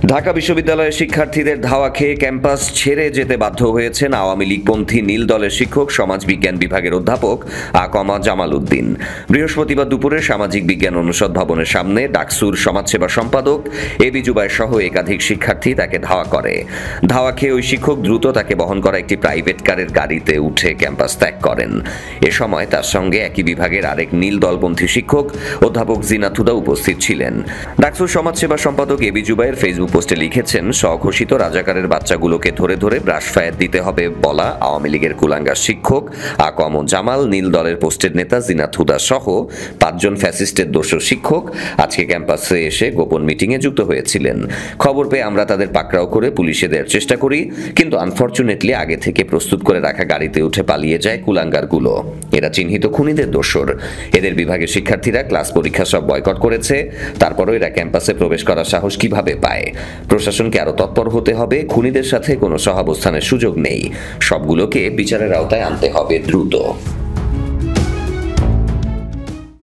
ঢাকা বিশ্ববিদ্যালয়ের শিক্ষার্থীদের ধাওয়া খেয়ে ক্যাম্পাস ছেড়ে যেতে বাধ্য হয়েছেন আওয়ামী লীগপন্থী নীল দলের শিক্ষক সমাজবিজ্ঞান বিভাগের অধ্যাপক আকমা জামাল উদ্দিন। বৃহস্পতিবার দুপুরে সামাজিক বিজ্ঞান অনুষদ ভবনের সামনে ডাকসুর সমাজসেবা সম্পাদক এবি জুবাই সহ একাধিক শিক্ষার্থী তাকে ধাওয়া করে। ধাওয়া খেয়ে ওই শিক্ষক দ্রুত তাকে বহন করা একটি প্রাইভেট কারের গাড়িতে উঠে ক্যাম্পাস ত্যাগ করেন। এ সময় তার সঙ্গে একই বিভাগের আরেক নীল দলপন্থী শিক্ষক অধ্যাপক জিনাত হুদা উপস্থিত ছিলেন। ডাকসুর সমাজসেবা সম্পাদক এবি জুবাইয়ের ফেসবুক পোস্টে লিখেছেন, স্বঘোষিত রাজাকারের বাচ্চাগুলোকে ধরে ধরে ব্রাশ ফায়ার দিতে হবে বলা আওয়ামী লীগের কুলাঙ্গার শিক্ষক আকম জামাল, নীল দলের পোস্টের নেতা জিনাত হুদা সহ 5 জন ফ্যাসিস্টের দোষর শিক্ষক আজকে ক্যাম্পাসে এসে গোপন মিটিংয়ে যুক্ত হয়েছিলেন। খবর পেয়ে আমরা তাদের পাকড়াও করে পুলিশে দেওয়ার চেষ্টা করি, কিন্তু আনফরচুনেটলি আগে থেকে প্রস্তুত করে রাখা গাড়িতে উঠে পালিয়ে যায় কুলাঙ্গারগুলো। এরা চিহ্নিত খুনিদের দোষর। এদের বিভাগের শিক্ষার্থীরা ক্লাস পরীক্ষা সব বয়কট করেছে, তারপরও এরা ক্যাম্পাসে প্রবেশ করার সাহস কিভাবে পায়? প্রশাসনকে আরো তৎপর হতে হবে। খুনিদের সাথে কোনো সহাবস্থানের সুযোগ নেই। সবগুলোকে বিচারের আওতায় আনতে হবে দ্রুত।